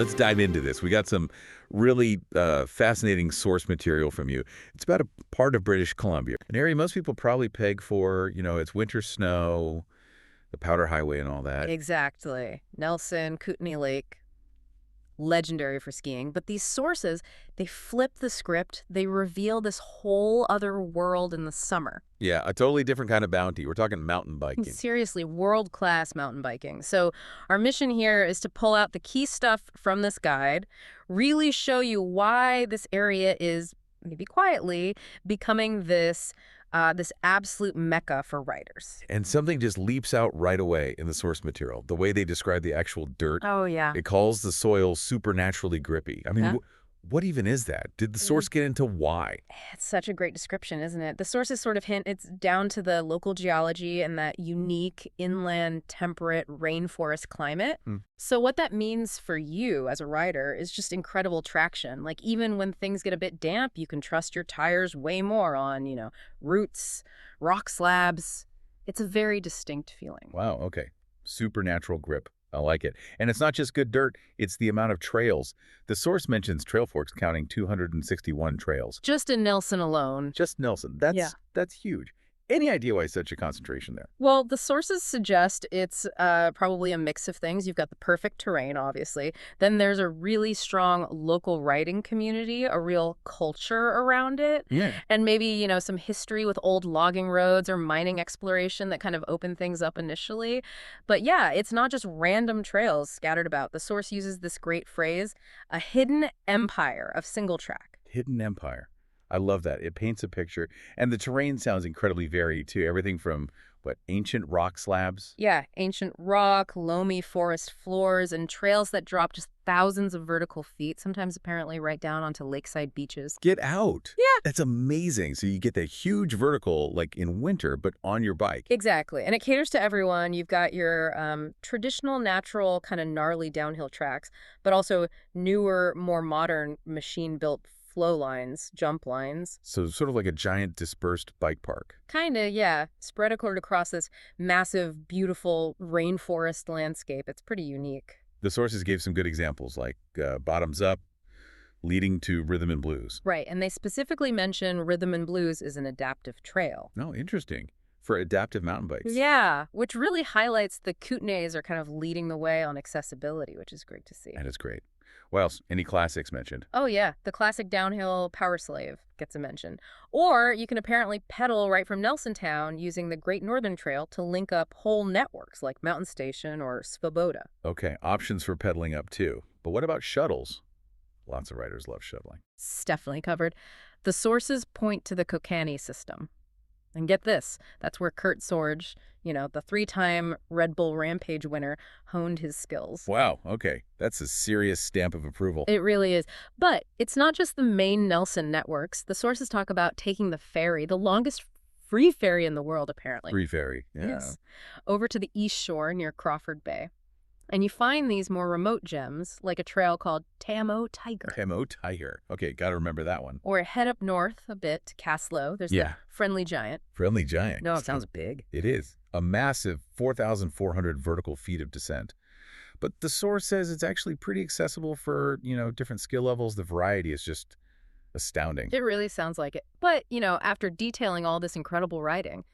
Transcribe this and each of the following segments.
let's dive into this. We got some really fascinating source material from you. It's about a part of British Columbia, an area most people probably peg for, its winter snow, the Powder Highway and all that. Exactly. Nelson, Kootenay Lake, legendary for skiing. But these sources, they flip the script. They reveal this whole other world in the summer. Yeah, a totally different kind of bounty. We're talking mountain biking. Seriously, world-class mountain biking. So our mission here is to pull out the key stuff from this guide, really show you why this area is, maybe quietly, becoming this absolute mecca for riders. And something just leaps out right away in the source material, the way they describe the actual dirt. Oh, yeah. It calls the soil supernaturally grippy. I mean, Yeah. What even is that? Did the source get into why? It's such a great description, isn't it? The sources sort of hint it's down to the local geology and that unique inland temperate rainforest climate. So what that means for you as a rider is just incredible traction. Like even when things get a bit damp, you can trust your tires way more on, roots, rock slabs. It's a very distinct feeling. Wow, okay. Supernatural grip. I like it. And it's not just good dirt, it's the amount of trails. The source mentions Trailforks counting 261 trails. Just in Nelson alone. Just Nelson. That's huge. Any idea why such a concentration there? Well, the sources suggest it's probably a mix of things. You've got the perfect terrain, obviously. Then there's a really strong local riding community, a real culture around it. Yeah. And maybe, some history with old logging roads or mining exploration that kind of opened things up initially. But yeah, it's not just random trails scattered about. The source uses this great phrase, a hidden empire of single track. Hidden empire. I love that. It paints a picture. And the terrain sounds incredibly varied, too. Everything from, ancient rock slabs? Yeah, ancient rock, loamy forest floors, and trails that drop just thousands of vertical feet, sometimes apparently right down onto lakeside beaches. Get out. Yeah. That's amazing. So you get that huge vertical, like in winter, but on your bike. Exactly. And it caters to everyone. You've got your traditional, natural, kind of gnarly downhill tracks, but also newer, more modern, machine-built flow lines, jump lines. So sort of like a giant dispersed bike park. Kind of, yeah. Spread across this massive, beautiful rainforest landscape. It's pretty unique. The sources gave some good examples, like bottoms up, leading to rhythm and blues. Right, and they specifically mention rhythm and blues is an adaptive trail. Oh, interesting. For adaptive mountain bikes. Yeah, which really highlights the Kootenays are kind of leading the way on accessibility, which is great to see. That is great. What else? Any classics mentioned? Oh, yeah. The classic downhill Power Slave gets a mention. Or you can apparently pedal right from Nelsontown using the Great Northern Trail to link up whole networks like Mountain Station or Svoboda. Okay, options for pedaling up too. But what about shuttles? Lots of riders love shuttling. It's definitely covered. The sources point to the Kootenay system. And get this, that's where Kurt Sorge, the 3-time Red Bull Rampage winner, honed his skills. Wow, okay. That's a serious stamp of approval. It really is. But it's not just the main Nelson networks. The sources talk about taking the ferry, the longest free ferry in the world, apparently. Free ferry, yeah. Yes. Over to the east shore near Crawford Bay. And you find these more remote gems, like a trail called Tam-O Tiger. Tam-O Tiger. Okay, got to remember that one. Or head up north a bit to Kaslo. There's the Friendly Giant. Friendly Giant. No, it sounds big. It is. A massive 4,400 vertical feet of descent. But the source says it's actually pretty accessible for, different skill levels. The variety is just astounding. It really sounds like it. But, after detailing all this incredible riding,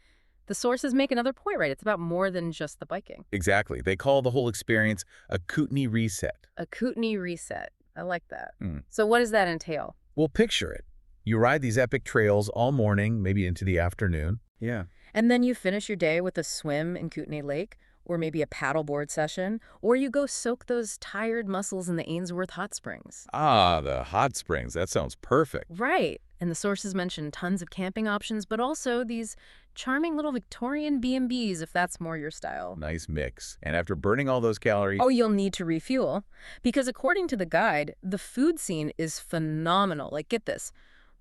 the sources make another point, right? It's about more than just the biking. Exactly. They call the whole experience a Kootenay reset. A Kootenay reset. I like that. So what does that entail? Well, picture it. You ride these epic trails all morning, maybe into the afternoon. Yeah. And then you finish your day with a swim in Kootenay Lake, or maybe a paddleboard session, or you go soak those tired muscles in the Ainsworth Hot Springs. Ah, the hot springs. That sounds perfect. Right. And the sources mention tons of camping options, but also these charming little Victorian B&Bs if that's more your style. Nice mix. And after burning all those calories... Oh, you'll need to refuel. Because according to the guide, the food scene is phenomenal. Like, get this.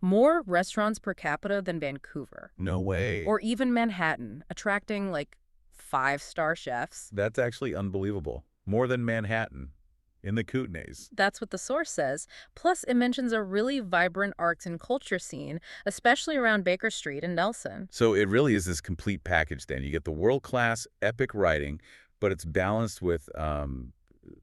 More restaurants per capita than Vancouver. No way. Or even Manhattan, attracting, 5-star chefs. That's actually unbelievable. More than Manhattan. In the Kootenays. That's what the source says. Plus, it mentions a really vibrant arts and culture scene, especially around Baker Street and Nelson. So it really is this complete package then. You get the world-class epic riding, but it's balanced with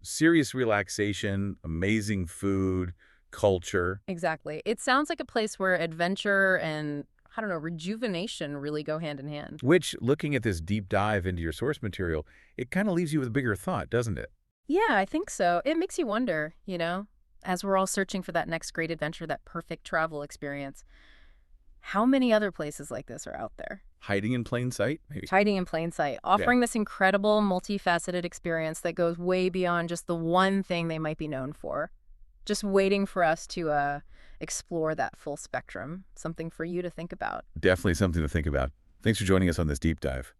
serious relaxation, amazing food, culture. Exactly. It sounds like a place where adventure and, I don't know, rejuvenation really go hand in hand. Which, looking at this deep dive into your source material, it kind of leaves you with a bigger thought, doesn't it? Yeah, I think so. It makes you wonder, as we're all searching for that next great adventure, that perfect travel experience, how many other places like this are out there? Hiding in plain sight, maybe. Hiding in plain sight, offering this incredible, multifaceted experience that goes way beyond just the one thing they might be known for. Just waiting for us to explore that full spectrum. Something for you to think about. Definitely something to think about. Thanks for joining us on this deep dive.